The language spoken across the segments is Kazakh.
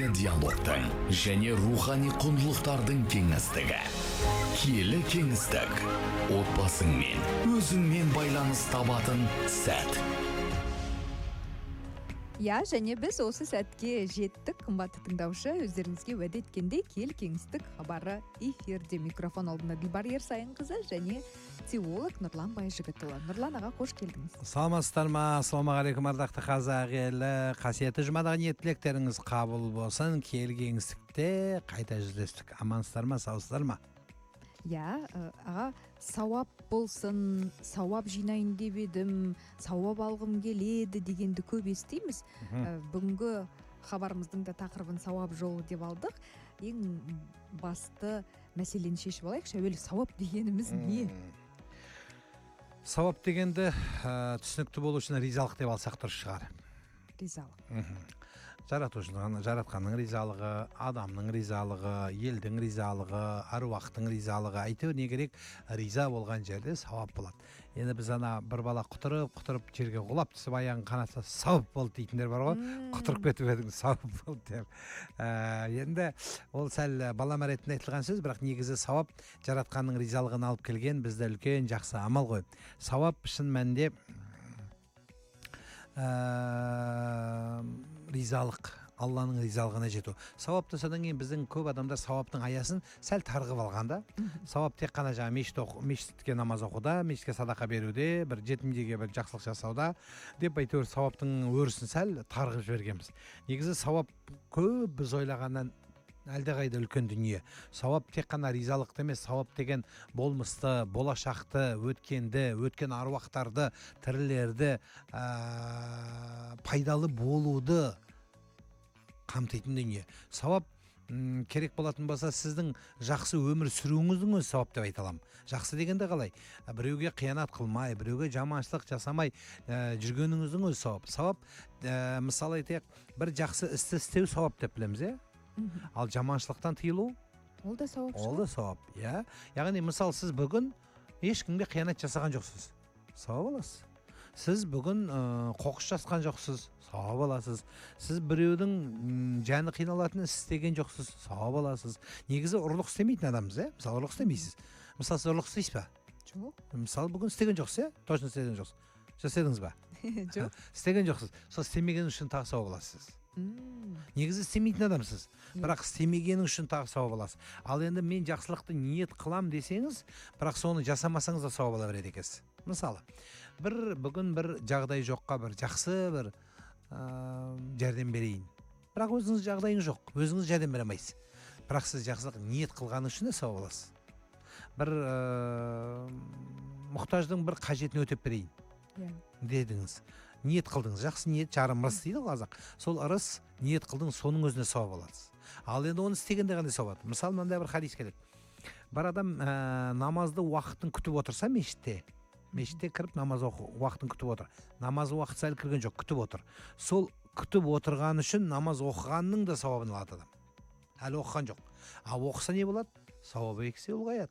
киелі диалогтың және рухани құндылықтардың кеңістігі. Киелі кеңістік. Отбасыңмен, өзіңмен байланыс табатын сәт. Және біз осы сәтке жеттік, қымбатты тыңдаушы. Өздеріңізге уәде еткендей киелі кеңістік хабары эфирде. Микрофон алдында Дилбар Ерсайынқызы және теолог Нұрлан Байжігітұлы. Нұрлан аға, қош келдіңіз. Саламатсыздар ма? Ассалаумағалейкум, ардақты қазақ елі. Қасиетті жұмадағы ниет тілектеріңіз қабыл болсын. Киелі кеңістікте қайта жүздестік. Амансыздар ма, саусыздар ма? Аға, сауап болсын, сауап жинайын деп едім, сауап алғым келеді дегенді көп естиміз. Бүгінгі хабарымыздың да тақырыбын сауап жолы деп алдық. Ең басты мәселені шешіп алайықшы. Әуелі сауап дегеніміз не? Сауап дегенді түсінікті болу үшін ризалық деп алсақ дұрыс шығар. Ризалық. Жаратқанның ризалығы, адамның ризалығы, елдің ризалығы, аруақтың ризалығы, әйтеуір не керек, риза болған жерде сауап болады. Енді біз бір бала құтырып жерге құлап түсіп аяғын қанатса сауап болды дейтіндер бар ғой. Құтырып кетіп едің, сауап болды деп. Енді ол сәл балама ретінде айтылған сөз, бірақ негізі сауап жаратқанның ризалығын алып келген бізде үлкен жақсы амал ғой. Сауап шын мәнінде ризалық, Алланың ризалығына жету. Сауапты содан кейін біздің көп адамдар сауаптың аясын сәл тарғып алғанда. Сауап тек қана мешітке намаз оқуда, мешітке садақа беруде, бір жетімдерге бір жақсылық жасауда деп әйтеуір сауаптың өрісін сәл тарғып жібергенбіз. Негізі сауап көп біз ойлағаннан әлдеқайда үлкен дүние. Сауап тек қана ризалықты емес, сауап деген болмысты, болашақты, өткен аруақтарды, тірілерді, пайдалы болуды қамтитын дүние. Сауап керек болатын болса, сіздің жақсы өмір сүруіңіздің өзі сауап деп айта аламын. Жақсы дегенде қалай? Біреуге қиянат қылмай, біреуге жаманшылық жасамай жүргеніңіздің өзі сауап. Сауап, мысалы айтайық, бір жақсы істі істеу сауап деп білеміз, Ал жаманшылықтан тыйылу? Ол да сауап. Ол да сауап, Яғни, мысалы, сіз бүгін ешкімге қиянат жасаған жоқсыз. Сауап аласыз. Сіз бүгін қоқыс жасқан жоқсыз. Сауап аласыз. Сіз біреудің жаны қиналатын іс істеген жоқсыз. Сауап аласыз. Негізі ұрлық істемейтін адамыз, Мысалы, ұрлық істемейсіз. Мысалы, сіз ұрлық істейсіз ба? Жоқ. Мысалы, бүгін істеген жоқсыз, Точно істеген жоқсыз. Жасадыңыз ба? Жоқ. Істеген жоқсыз. Сол істемеген үшін тағы сауап аласыз. Негізі істемейтін адамсыз, бірақ істемегенің үшін тағы сауап аласыз. Ал енді мен жақсылықты ниет қылам десеңіз, бірақ соны жасамасаңыз да сауап ала береді екенсіз. Мысалы, бүгін бір жағдай жоққа бір жақсы бір жәрдем берейін. Бірақ өзіңіз жағдайыңыз жоқ, өзіңіз жәрдем бере алмайсыз. Бірақ сіз жақсылық ниет қылғаны үшін де сауап аласыз. Бір мұқтаждың бір қажетін өтеп берейін дедіңіз. Ниет қылдыңыз, жақсы ниет жарым ырыс дейді қазақ. Сол ырыс ниет қылдың, соның өзіне сауап аласыз. Ал енді оны істегенде қандай сауап? Мысалы, мынандай бір хадис келеді. Бір адам намазды уақытын күтіп отырса мешітте кіріп намаз уақытын күтіп отыр. Намаз уақыты сәл кірген жоқ, күтіп отыр. Сол күтіп отырған үшін намаз оқығанның да сауабын алады адам. Әлі оқыған жоқ. Ал оқыса не болады? Сауабы екесе ұлғаяды.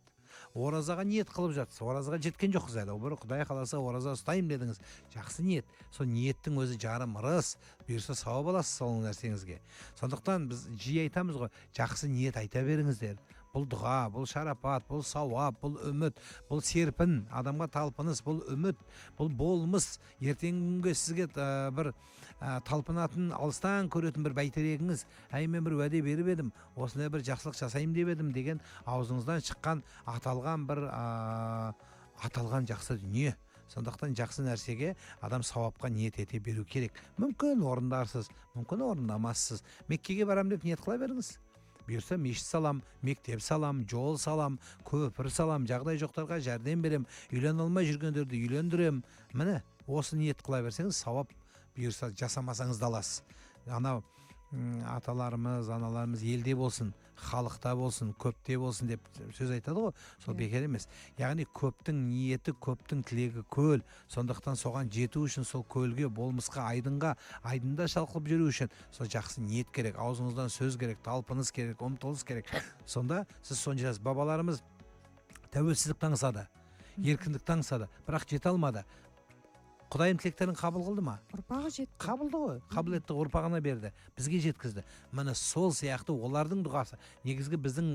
Оразаға ниет қылып жатсыз, оразаға жеткен жоқсыз әлі. Бір Құдай қаласа ораза ұстаймын дедіңіз. Жақсы ниет. Сол ниеттің өзі жарым ырыс. Бұйырса сауап аласыз сол нәрсеңізге. Сондықтан біз жиі айтамыз ғой, жақсы ниет айта беріңіздер. Бұл дұға, бұл шарапат, бұл сауап, бұл үміт, бұл серпін, адамға талпыныс, бұл үміт, бұл болмыс. Ертеңгі сізге бір талпынатын, алыстан көретін бір бәйтерегіңіз, мен бір уәде беріп едім, осындай бір жақсылық жасайым деп едім деген аузыңыздан шыққан аталған жақсы дүние. Сондықтан жақсы нәрсеге адам сауапқа ниет ете беру керек. Мүмкін орындарсыз, мүмкін орындамассыз. Меккеге барам деп ниет қыла беріңіз. Бұйырса мешіт салам, мектеп салам, жол салам, көпір салам, жағдай жоқтарға жәрдем берем, үйлене алмай жүргендерді үйлендірем. Міне, осы ниет қыла берсеңіз, сауап бұйырса жасамасаңыз да аласыз. Анау аталарымыз, аналарымыз елде болсын, халықта болсын, көпте болсын деп сөз айтады ғой, сол бекер емес. Яғни көптің ниеті, көптің тілегі көл. Сондықтан соған жету үшін сол көлге, болмысқа, айдында шалқып жүру үшін сол жақсы ниет керек, аузыңыздан сөз керек, талпыныс керек, ұмтылыс керек. Сонда сіз соны жасайсыз. Бабаларымыз тәуелсіздік аңсады, еркіндік аңсады, бірақ жете алмады. Құдайым тілектерін қабыл қылды ма? Ұрпағы жетті. Қабылды ғой. Қабілетті ұрпағына берді. Бізге жеткізді. Міне сол сияқты олардың дұғасы. Негізгі біздің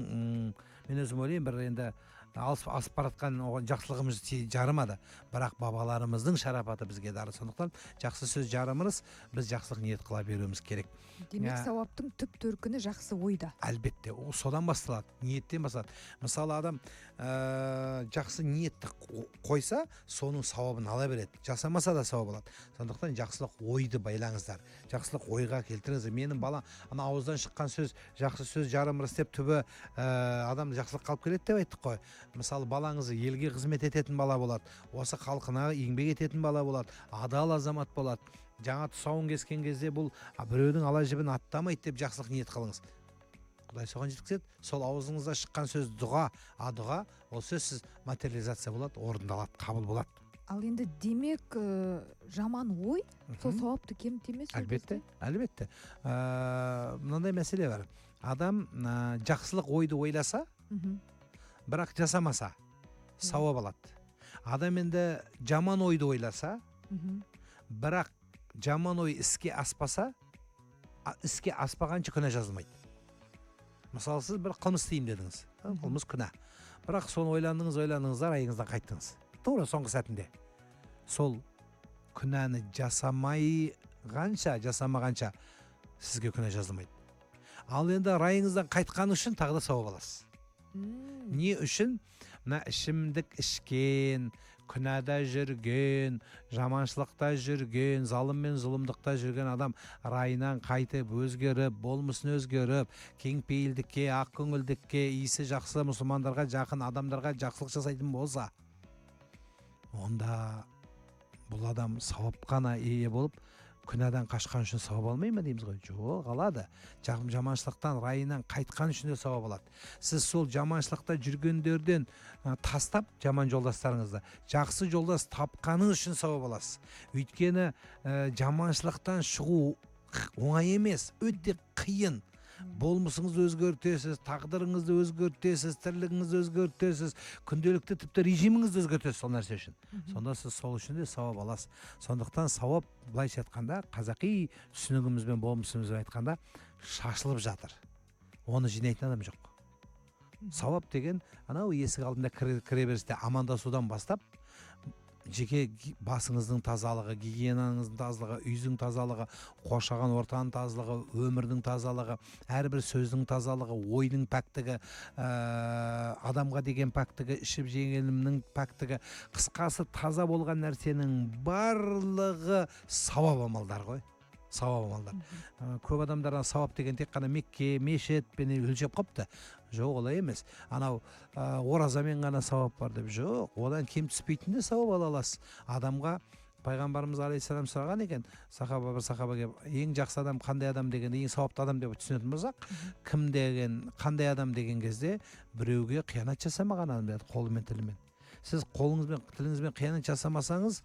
мен өзім ойлаймын, бір енді асып баратқан оған жақсылығымыз жарымады. Бірақ бабаларымыздың шарапаты бізге дары. Сондықтан жақсы сөз жарымыз, біз жақсылық ниет қыла беруіміз керек. Демек, сауаптың түп төркіні жақсы ойда. Әлбетте, ол содан басталады, ниеттен басталады. Мысалы, адам жақсы ниетті қойса, соның сауабын ала береді. Жасамаса да сауап алады. Сондықтан жақсылық ойды байлаңыздар. Жақсылық ойға келтіріңіздер. Менің балам, ана ауыздан шыққан сөз, жақсы сөз жарым ырыс деп түбі адам жақсылық қалып келеді деп айттық қой. Мысалы, балаңыз елге қызмет ететін бала болады, осы халқына еңбек ететін бала болады, адал азамат болады. Жаңа тұсауын кескен кезде бұл біреудің ала жібін аттамайды деп жақсылық ниет қылыңыз. Құдай соған жеткізеді. Сол аузыңызда шыққан сөз дұға, дұға, ол сөзсіз материализация болады, орындалады, қабыл болады. Ал енді демек жаман ой сол сауапты кемітемес? Әлбетте, әлбетте. Мынандай мәселе бар. Адам жақсылық ойды ойласа, бірақ жасамаса, сауап алады. Адам енді жаман ойды ойласа, бірақ жаман ой іске аспаса, іске аспағанша күнә жазылмайды. Мысалы, сіз бір қылмыс істеймін дедіңіз. Қылмыс күнә. Бірақ соны ойландыңыздар, айыңыздан қайттыңыз. Тура соңғы сәтінде. Сол күнәні жасамағанша сізге күнә жазылмайды. Ал енді райыңыздан қайтқан үшін тағы да сауап аласыз. Не үшін? Мына ішімдік ішкен, күнәда жүрген, жаманшылықта жүрген, залым мен зұлымдықта жүрген адам райынан қайтып, өзгеріп, болмысын өзгеріп, кеңпейілдікке, ақ көңілдікке, исі жақсы мұсылмандарға жақын адамдарға жақсылық жасайтын болса, онда бұл адам сауап қана ие болып, күнәдан қашқан үшін сауап алмай ма дейміз ғой? Жоқ, алады. Жаманшылықтан, райынан қайтқан үшін де сауап алады. Сіз сол жаманшылықта жүргендерден тастап, жаман жолдастарыңызды жақсы жолдас тапқаныңыз үшін сауап аласыз. Өйткені жаманшылықтан шығу оңай емес, өте қиын. Болмысыңызды өзгертесіз, тағдырыңызды өзгертесіз, тірлігіңізді өзгертесіз, күнделікті тіпті режиміңізді өзгертесіз сол нәрсе үшін. Сонда сіз сол үшін де сауап аласыз. Сондықтан сауап, былайша айтқанда, қазақи түсінігімізбен, болмысымызбен айтқанда, шашылып жатыр. Оны жинайтын адам жоқ. Сауап деген, анау есік алдында кіре берісте амандасудан бастап, жеке басыңыздың тазалығы, гигиенаңыздың тазалығы, үйдің тазалығы, қоршаған ортаның тазалығы, өмірдің тазалығы, әрбір сөздің тазалығы, ойдың пәктігі, адамға деген пәктігі, ішіп жеңілімнің пәктігі, қысқасы таза болған нәрсенің барлығы сауап амалдар ғой. Сауап амалдар. Көп адамдар сауап деген тек қана Мекке, мешітпен өлшеп қойыпты. Жоқ, олай емес. Анау оразамен ғана сауап бар деп. Жоқ, одан кем түспейтін де сауап ала аласыз. Адамға пайғамбарымыз алейхиссалам сұраған екен, бір сахаба келіп, ең жақсы адам қандай адам деген, ең сауапты адам деп түсінетін болсақ, кім деген, қандай адам деген кезде біреуге қиянат жасамаған адам деді, қолымен тілімен. Сіз қолыңызбен, тіліңізбен қиянат жасамасаңыз,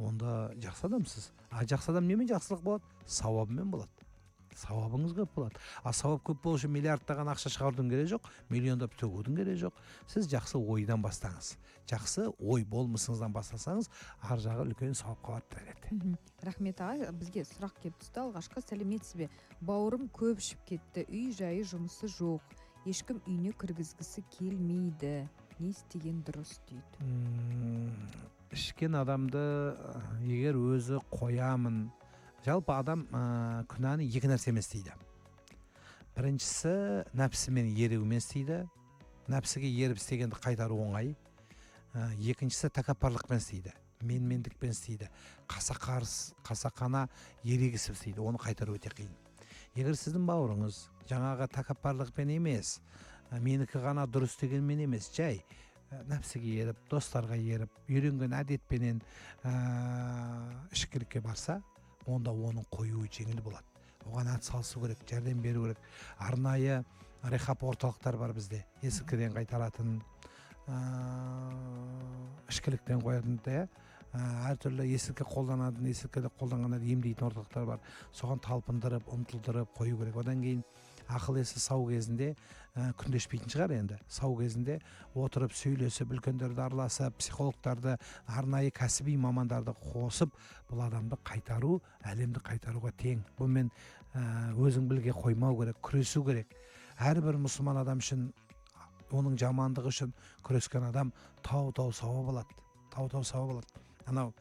онда жақсы адамсыз. Жақсы адам немен жақсылық болады? Сауабымен болады. Сауабыңыз көп болады. Сауап көп болу үшін миллиардтаған ақша шығарудың керек жоқ, миллиондап төгудің керек жоқ. Сіз жақсы ойдан бастаңыз. Жақсы ой болмысыңыздан бастасаңыз, ар жағы үлкен сауапқа барады. Рахмет аға, бізге сұрақ келіп түсті. Алғашқы сәлеметсіз бе? Бауырым көп ішіп кетті, үй жайы жұмысы жоқ. Ешкім үйіне кіргізгісі келмейді. Не істеген дұрыс дейді. Ішкен адамды егер өзі қоямын, жалпы адам күнәні екі нәрсемен істейді. Біріншісі нәпсімен ереумен істейді. Нәпсіге еріп істегенді қайтару оңай. Екіншісі тәкаппарлықпен істейді. Менмендікпен істейді. Қасақана ерегісіп істейді. Оны қайтару өте қиын. Егер сіздің бауырыңыз жаңағы тәкаппарлықпен емес, менікі ғана дұрыс дегенмен емес, жай нәпсіге еріп, достарға еріп, үйренген әдетпенен ішкілікке барса, онда оның қоюы жеңіл болады. Оған ат салсу керек, жәрдем беру керек. Арнайы рехаб орталықтар бар бізде. Есірткіден қайтаратын, ішкіліктен қоятын, әртүрлі есірткі қолданатын, есірткіде қолданғандар емдейтін орталықтар бар. Соған талпындырып, ұмтылдырып қою керек. Одан кейін ақыл есі сау кезінде күндеспейтін шығар енді. Сау кезінде отырып сөйлесіп, үлкендерді араласып, психологтарды, арнайы кәсіби мамандарды қосып, бұл адамды қайтару, әлемді қайтаруға тең. Бұмен өзің білге қоймау керек, күресу керек. Әрбір мұсылман адам үшін, оның жамандығы үшін күрескен адам тау-тау сауап алады. Тау-тау сауап алады. Анау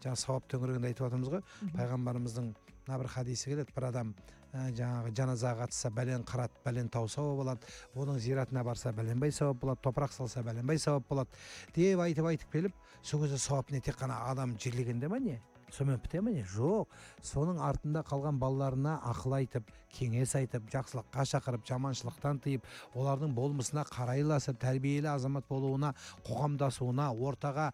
жаңа сауап төңірегінде айтып отырмыз ғой, пайғамбарымыздың бір хадисі келеді, бір адам жаңағы жаназаға қатысса бәлен қырат, бәлен тау сауап болады, оның зиратына барса бәленбай сауап болады, топырақ салса бәленбай сауап болады деп айтып келіп, сол кезде сауап не тек қана адам жерлегенде ма не? Сонымен біте ме не? Жоқ. Соның артында қалған балаларына ақыл айтып, кеңес айтып, жақсылыққа шақырып, жаманшылықтан тыйып, олардың болмысына қарайласып, тәрбиелі азамат болуына, қоғамдасуына, ортаға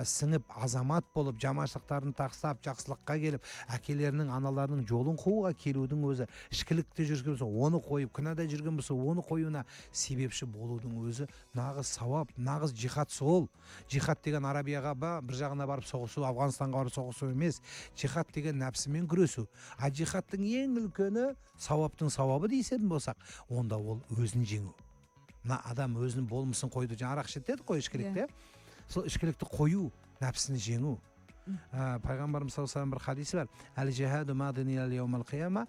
сіңіп, азамат болып, жаманшылықтарын тақсап, жақсылыққа келіп, әкелерінің, аналарының жолын қууға келудің өзі, ішкілікте жүрген болса, оны қойып, күнәда жүрген болса, оны қоюына себепші болудың өзі нағыз сауап, нағыз жихад сол. Жихад деген Арабияға бір жағына барып соғысу, Афғанстанға барып соғысу емес, жихад деген нәпсімен күресу. А жихадтың ең үлкені сауаптың сауабы дейсетін болсақ, онда ол өзін жеңу. Мына адам өзінің болмысын қойды, жаңа арақ ішеді қой ішкілікте. Сол ішкілікті қою, нәпсіні жеңу. Пайғамбарымыз саллаллаху алейхи ва саллям бір хадисі бар. Әл-жихаду мадини ал-яумал қияма.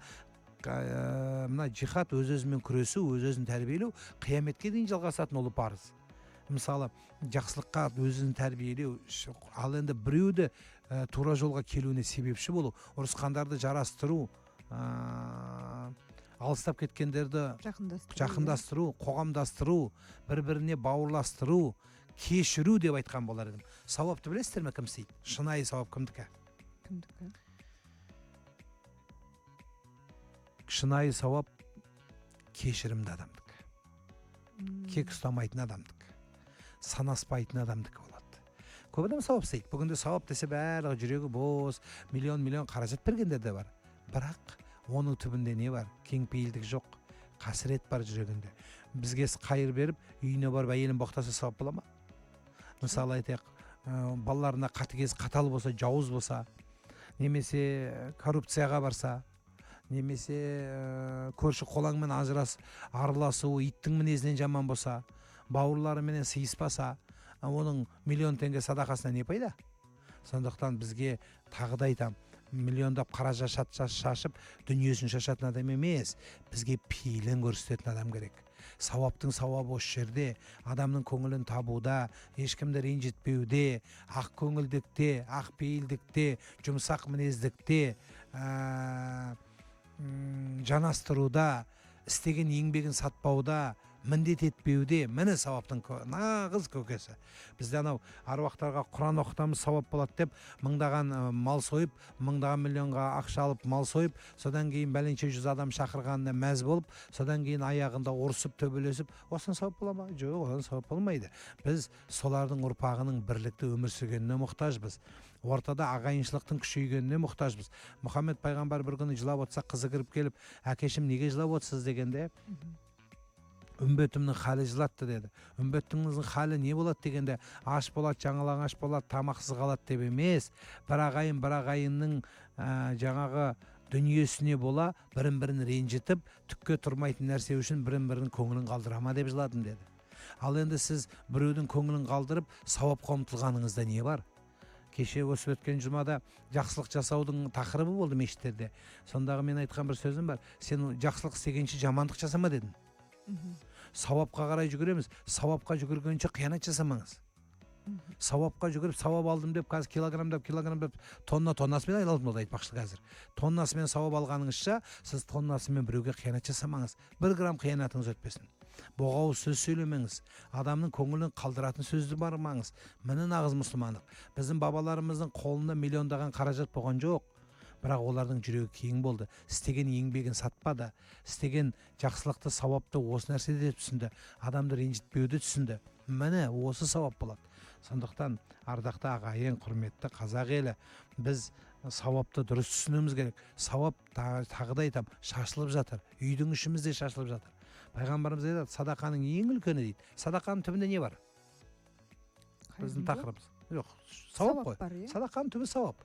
Мына жихад өз-өзімен күресу, өз-өзін тәрбиелеу қияметке дейін жалғасатын ол парыз. Мысалы, жақсылыққа өзін тәрбиелеу, ал енді біреуді тура жолға келуіне себепші болу, ұрысқандарды жарастыру, алыстап кеткендерді жақындастыру, қоғамдастыру, бір-біріне бауырластыру, кешіру деп айтқан болар едім. Сауапты білесіздер ме кім істейді? Шынайы сауап кімдікі? Кімдікі? Шынайы сауап кешірімді адамдікі. Кек ұстамайтын адамдікі. Санаспайтын адамдікі болады. Көп адам сауап істейді. Бүгінде сауап десе барлығы жүрегі бос, миллион қаражат бергендер де бар. Бірақ оның түбінде не бар? Кеңпейілдік жоқ, қасірет бар жүрегінде. Бізге қайыр беріп, үйіне барып әйелін боқтаса сауап бола ма? Мысалы айтайық, балаларына қатыгез, қатал болса, жауыз болса, немесе коррупцияға барса, немесе көрші қолаңмен араласу, иттің мінезінен жаман болса, бауырларыменен сыйыспаса, оның миллион теңге садақасына не пайда? Сондықтан бізге тағы да айтам, миллиондап қаражат шашып, дүниесін шашатын адам емес, бізге пейілін көрсететін адам керек. Сауаптың сауабы осы жерде, адамның көңілін табуда, ешкімді ренжітпеуде, ақ көңілдікте, ақ пейілдікте, жұмсақ мінездікте, жанастыруда, істеген еңбегін сатпауда, міндет етпеуде, міне сауаптың нағыз көкесі. Бізде анау аруақтарға Құран оқытамыз сауап болады деп, мыңдаған мал сойып, мыңдаған миллионға ақша алып мал сойып, содан кейін бәленше 100 адам шақырғанына мәз болып, содан кейін аяғында ұрысып, төбелесіп, осыдан сауап бола ма? Жоқ, одан сауап болмайды. Біз солардың ұрпағының бірлікте өмір сүргеніне мұқтажбыз. Ортада ағайыншылықтың күшейгеніне мұқтажбыз. Мұхаммед пайғамбар бір күні жылап отырса, қызы кіріп келіп, әкешім неге жылап отырсыз дегенде, үмбетімнің халі жылатты деді. Үмбетіңіздің халі не болады дегенде, аш болады, жаңалаң аш болады, тамақсыз қалады деп емес, бір ағайынның жаңағы дүниесіне бола, бірін-бірін ренжітіп, түкке тұрмайтын нәрсе үшін бірін-бірін көңілін қалдырама деп жыладым деді. Ал енді сіз біреудің көңілін қалдырып, сауапқа ұмтылғаныңызда не бар? Кеше өсіп өткен жұмада жақсылық жасаудың тақырыбы болды мешіттерде. Сондағы мен айтқан бір сөзім бар. Сен жақсылық істегенше жамандық жасама дедім. Сауапқа қарай жүгіреміз. Сауапқа жүгіргенше қиянат жасамаңыз. Сауапқа жүгіріп, сауап алдым деп, қазір килограмдап, тоннасымен айналдым болды айтпақшы қазір. Тоннасымен сауап алғаныңызша, сіз тоннасымен біреуге қиянат жасамаңыз. 1 грамм қиянатыңыз өтпесін. Боғауыз сөз сөйлемеңіз. Адамның көңілін қалдыратын сөзді бармаңыз. Міне нағыз мұсылмандық. Біздің бабаларымыздың қолында миллиондаған қаражат болған жоқ. Бірақ олардың жүрегі кең болды. Істеген еңбегін сатпады. Істеген жақсылықты, сауапты осы нәрседе түсінді. Адамды ренжітпеуді түсінді. Міне осы сауап болады. Сондықтан ардақты ағайын, құрметті қазақ елі, біз сауапты дұрыс түсінуіміз керек. Сауап тағы да айтам, шашылып жатыр. Үйдің ішімізде шашылып жатыр. Пайғамбарымыз айтады, садақаның ең үлкені дейді. Садақаның түбінде не бар? Біздің тақырыбымыз. Жоқ, сауап қой. Садақаның түбі сауап.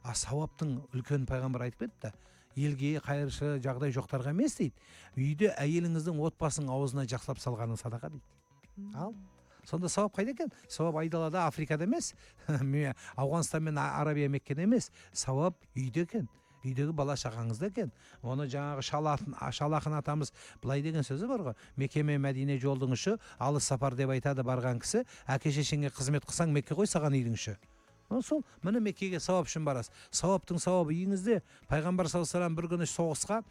А сауаптың үлкен пайғамбар айтып кетті. елге қайыршы жағдай жоқтарға емес дейді. Үйде әйеліңіздің отбасының аузына жақсылап салғаның садақа дейді. Ал сонда сауап қайда екен? Сауап айдалада, Африкада емес, Ауғанстан мен Арабия Меккеде емес, сауап үйде екен. Үйдегі бала шағаңызда екен. Оны жаңағы Шалақын атамыз былай деген сөзі бар ғой. Мекке мен Мәдине жолдың үші, алыс сапар деп айтады барған кісі, әке шешеңе қызмет қылсаң Мекке ғой саған үйдің үші. Сол міне Меккеге сауап үшін барасыз. Сауаптың сауабы үйіңізде. Пайғамбар саллаллаху алейхи вассалам бір күні соғысқа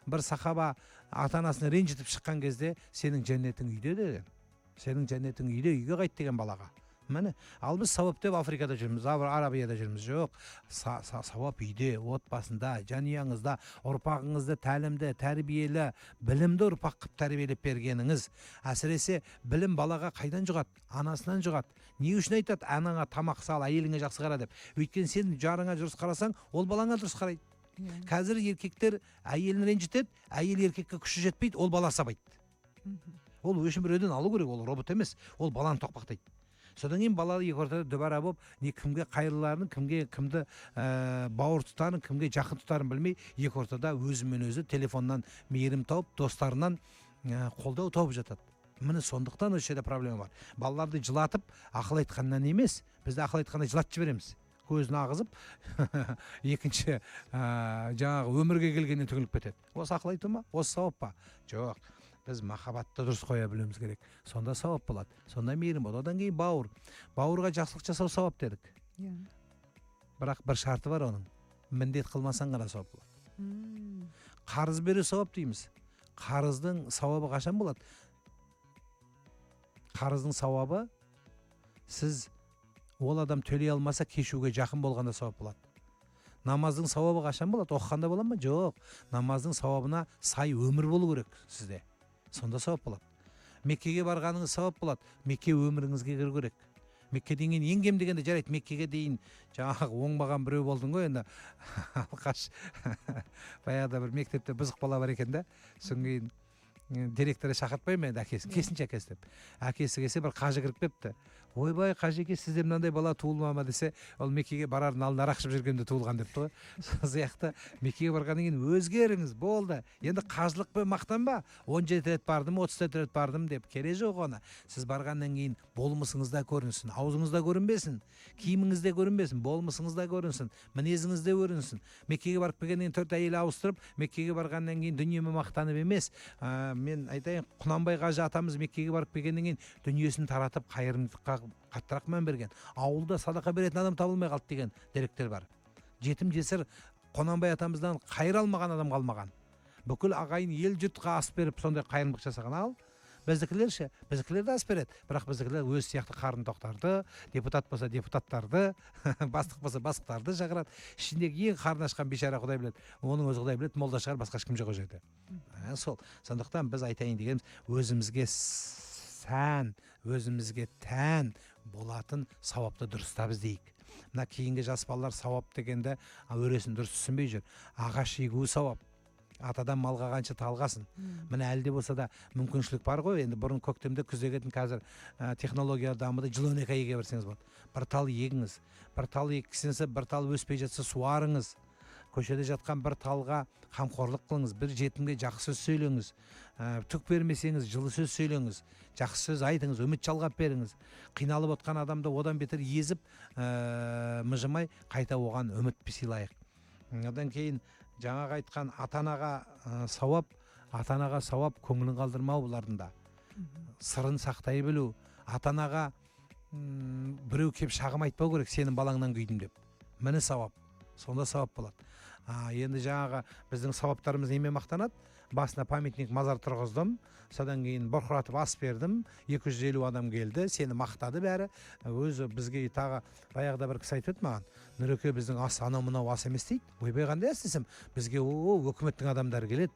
бір сахаба ата-анасын ренжітіп шыққан кезде сенің жәннетің үйде деген. Сенің жәннетің үйде, үйге қайт деген балаға. Міне, ал біз сауап деп Африкада жүрміз, Арабияда жүрміз. Жоқ, сауап үйде, отбасында, жанұяңызда, ұрпағыңызды тәлімді, тәрбиелі, білімді ұрпақ қып тәрбиелеп бергеніңіз. Әсіресе білім балаға қайдан жұғады? Анасынан жұғады. Не үшін айтады? Анаңа тамақ сал, әйеліңе жақсы қара деп. Өйткені сен жарыңа дұрыс қарасаң, ол балаңа дұрыс қарайды. Қазір еркектер әйелін ренжітеді, әйел еркекке күші жетпейді, ол бала сабайды. Ол өшін біреуден алу керек, ол робот емес, ол баланы тоқпақтайды. Содан кейін бала екі ортада дүбара болып, не кімге қайырларын, кімді бауыр тұтарын, кімге жақын тұтарын білмей, екі ортада өзімен өзі телефоннан мейірім тауып, достарынан қолдау тауып жатады. Міне сондықтан осы жерде проблема бар. Балаларды жылатып, ақыл айтқаннан емес, бізді ақыл айтқанда жылатып жібереміз. Көзін ағызып, екінші жаңағы өмірге келгеннен түңіліп кетеді. Осы ақыл айту ма? Осы сауап па? Жоқ. Біз махаббатты дұрыс қоя білуіміз керек. Сонда сауап болады. Сонда мейірім болады. Одан кейін бауыр. Бауырға жақсылық жасау сауап дедік. Бірақ бір шарты бар оның. Міндет қылмасаң ғана сауап болады. Қарыз беру сауап дейміз. Қарыздың сауабы қашан болады? Қарыздың сауабы сіз ол адам төлей алмаса кешуге жақын болғанда сауап болады. Намаздың сауабы қашан болады? Оқығанда бола ма? Жоқ. Намаздың сауабына сай өмір болу керек сізде. Сонда сауап болады. Меккеге барғаныңыз сауап болады. Мекке өміріңізге кіру керек. Меккеден кейін ең кем дегенде жарайды, Меккеге дейін жаңағы оңбаған біреу болдың ғой енді. Алқаш баяғыда бір мектепте бұзық бала бар екен да. Содан кейін директоры шақыртпаймын енді әкесін, келсінші әкесі деп. Әкесі келсе бір қажы кіріп кепті. Ойбай, қажеке, сізде мынандай бала туылмама десе, ол Меккеге барардың алдында арақ ішіп жүргенде туылған депті ғой. Сол сияқты Меккеге барғаннан кейін өзгеріңіз, болды. Енді қажылықпен мақтанба. 17 рет бардым, 34 рет бардым деп керегі жоқ оны. Сіз барғаннан кейін болмысыңызда көрінсін, аузыңызда көрінбесін, киіміңізде көрінбесін, болмысыңызда көрінсін, мінезіңізде көрінсін. Меккеге барып келгеннен 4 әйел ауыстырып, Меккеге барғаннан кейін дүниемен мақтанып емес, мен айтайын, Құнанбай қажы атамыз Меккеге барып келгеннен кейін дүниесін таратып қайырымдылыққа қаттырақ мән берген. Ауылда садақа беретін адам табылмай қалды деген деректер бар. Жетім жесір Құнанбай атамыздан қайыр алмаған адам қалмаған. Бүкіл ағайын ел жұртқа ас беріп сондай қайырымдылық жасаған. Ал біздікілер ше, біздікілер де ас береді. Бірақ біздікілер өз сияқты қарын тоқтарды, депутат болса депутаттарды, бастық болса бастықтарды шақырады. Ішіндегі ең қарын ашқан бейшара Құдай біледі. Оның өзі Құдай біледі, молда шығар, басқа ешкім жоқ ол жерде. Сол. Сондықтан біз айтайын дегеніміз, өзімізге сән, өзімізге тән болатын сауапты дұрыстап іздейік. Мына кейінгі жас балалар сауап дегенде өресін дұрыс түсінбей жүр. Ағаш егу сауап. Атадан малға қанша талғасын. Міне әлде болса да мүмкіншілік бар ғой. Енді бұрын көктемде күз егетін, қазір технология дамыды, жыл 12 ай еге берсеңіз болады. Бір тал егіңіз. Бір тал ексенсе, бір тал өспей жатса суарыңыз. Көшеде жатқан бір талға қамқорлық қылыңыз, бір жетімге жақсы сөз сөйлеңіз. Түк бермесеңіз, жылы сөз сөйлеңіз, жақсы сөз айтыңыз, үміт жалғап беріңіз. Қиналып отқан адамды одан бетер езіп, мыжымай қайта оған үміт сыйлайық. Одан кейін жаңағы айтқан ата-анаға сауап көңілін қалдырмау бұлардың да. Сырын сақтай білу, ата-анаға біреу кеп шағым айтпау керек, сенің балаңнан күйдім деп. Міне сауап. Сонда сауап болады. Енді жаңағы біздің сауаптарымыз немен мақтанады? Басына памятник мазар тұрғыздым, содан кейін бұрқыратып ас бердім, 250 адам келді, сені мақтады бәрі. Өзі бізге тағы баяғыда бір кісі айтып еді маған, Нұреке, біздің ас анау мынау ас емес дейді. Ойбай, қандай ас десем, бізге өкіметтің адамдары келеді.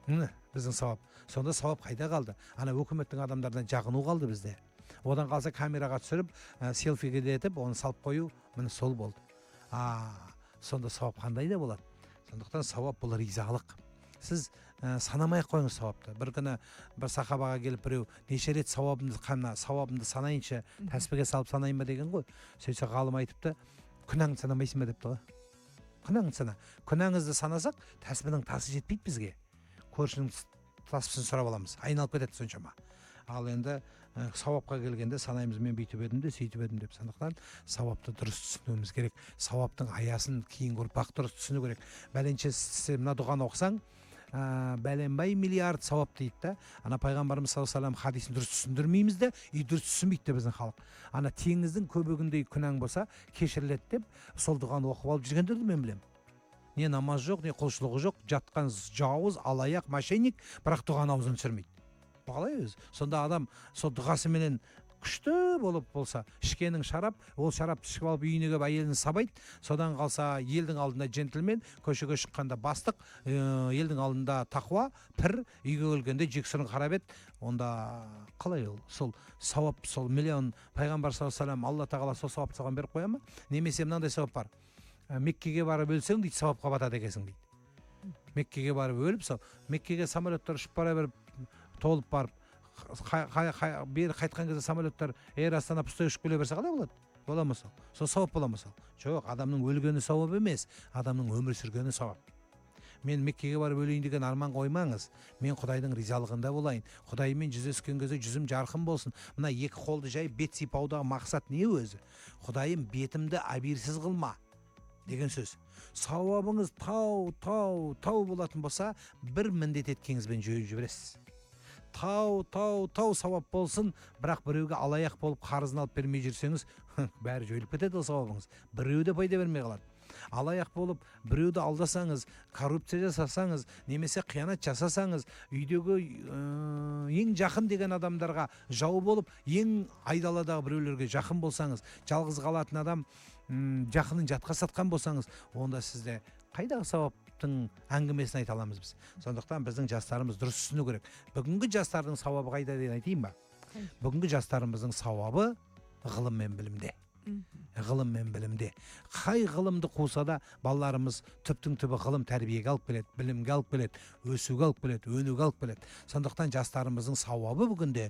Міне біздің сауап. Сонда сауап қайда қалды? Ана өкіметтің адамдардан жағыну қалды бізде. Одан қалса камераға түсіріп, селфиге етіп, оны салып қою, міне сол болды. Сонда сауап қандай да болады. Сондықтан сауап бұл ризалық. Сіз санамай қойыңыз сауапты. Бір күні бір сахабаға келіп біреу неше рет сауабымды санайыншы, тәспіге салып санайын ба деген ғой. Сөйтсе ғалым айтыпты, күнәңді санамайсың ба депті ғой. күнәңді сана. Күнәңізді санасақ, тәсбінің тасы жетпейді бізге. Көршінің таспысын сұрап аламыз, айналып кетеді соншама. Ал енді сауапқа келгенде санаймыз, мен бүйтіп едім де, сөйтіп едім деп. Сондықтан сауапты дұрыс түсінуіміз керек. Сауаптың аясын кейінгі ұрпақ дұрыс түсіну керек. Бәленше мына дұғаны оқысаң, бәленбай миллиард сауап дейді да. Ана пайғамбарымыз саллаллаху алейхи хадисін дұрыс түсіндірмейміз де, дұрыс түсінбейді де біздің халық. Ана теңіздің көбігіндей күнәң болса, кешіріледі деп, сол дұғаны оқып алып жүргендерді мен білемін. Не намаз жоқ, не құлшылығы жоқ, жатқан жауыз, алаяқ, мошенник, бірақ дұғаны аузынан түсірмейді. Қалай өзі? Сонда адам сол дұғасыменен күшті болып болса, ішкенің шарап, ол шарапты ішіп алып үйіне келіп әйелін сабайды, содан қалса елдің алдында джентльмен, көшеге шыққанда бастық, елдің алдында тақуа, пір, үйге келгенде жексұрын қарап еді, онда қалай ол? Сол сауап, сол миллион пайғамбар саллаллаху алейхи вассалам, Алла тағала сол сауапты саған беріп қоя ма? Немесе мынандай сауап бар. Меккеге барып өлсең дейді, сауапқа батады екенсің дейді. Меккеге барып өліп, сол Меккеге самолеттер ұшып бара беріп, толып барып, бері қайтқан кезде самолеттер Эйр Астана пустой ұшып келе берсе қалай болады? Бола ма сол? Сол сауап бола ма сол? Жоқ, адамның өлгені сауап емес, адамның өмір сүргені сауап. Мен Меккеге барып өлейін деген арман қоймаңыз. Мен Құдайдың ризалығында болайын. Құдаймен жүздескен кезде жүзім жарқын болсын. Мына екі қолды жай бет сипаудағы мақсат не өзі? Құдайым бетімді абирсіз қылма деген сөз. Сауабыңыз тау болатын болса, бір міндет еткеніңізбен жойып жібересіз. Тау сауап болсын, бірақ біреуге алаяқ болып қарызын алып бермей жүрсеңіз, бәрі жойылып кетеді ол сауабыңыз. Біреуде пайда бермей қалады. Алаяқ болып, біреуді алдасаңыз, коррупция жасасаңыз, немесе қиянат жасасаңыз, үйдегі ең жақын деген адамдарға жау болып, ең айдаладағы біреулерге жақын болсаңыз, жалғыз қалатын адам жақынын жатқа сатқан болсаңыз, онда сізде қайдағы сауаптың әңгімесін айта аламыз біз. Сондықтан біздің жастарымыз дұрыс түсіну керек. Бүгінгі жастардың сауабы қайда деген айтайын ба? Бүгінгі жастарымыздың сауабы ғылым мен білімде. Ғылым мен білімде. Қай ғылымды қуса да балаларымыз түптің түбі ғылым тәрбиеге алып келеді, білімге алып келеді, өсуге алып келеді, өнуге алып келеді. Сондықтан жастарымыздың сауабы бүгінде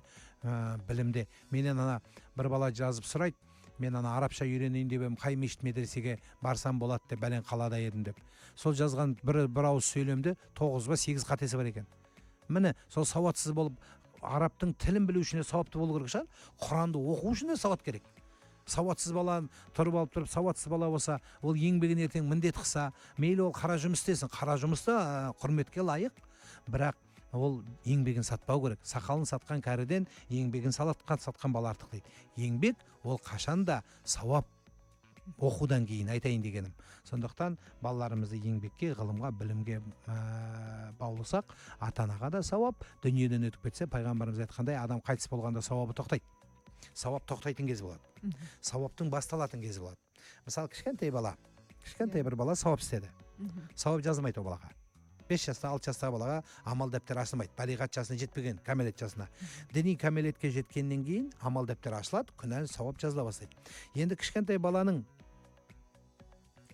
білімде. Менен ана бір бала жазып сұрайды, мен ана арабша үйренейін деп қай мешіт медресеге барсам болады деп бәлен қалада едім деп. Сол жазған бір ауыз сөйлемде 9 ба 8 қатесі бар екен. Міне сол сауатсыз болып арабтың тілін білу үшін сауапты болу керек шығар. Құранды оқу үшін сауат керек. Сауатсыз баланы тұрып алып тұрып, сауатсыз бала болса, ол еңбегін ертең міндет қылса, мейлі ол қара жұмыс істесін. Қара жұмыста құрметке лайық, бірақ ол еңбегін сатпау керек. Сақалын сатқан кәріден еңбегін сатқан бала артық дейді. Еңбек ол қашанда сауап. Оқудан кейін айтайын дегенім. Сондықтан балаларымызды еңбекке, ғылымға, білімге баулысақ, ата-анаға да сауап. Дүниеден өтіп кетсе, пайғамбарымыз айтқандай, адам қайтыс болғанда сауабы тоқтайды. Сауап тоқтайтын кез болады. Сауаптың басталатын кезі болады. Мысалы, кішкентай бір бала сауап істеді. Сауап жазылмайды ол балаға. 5 жаста, 6 жастағы балаға амал дәптері ашылмайды. Балиғат жасына жетпеген, кәмелет жасына. Діни кәмелетке жеткеннен кейін амал дәптері ашылады, күнәлі сауап жазыла бастайды. Енді кішкентай баланың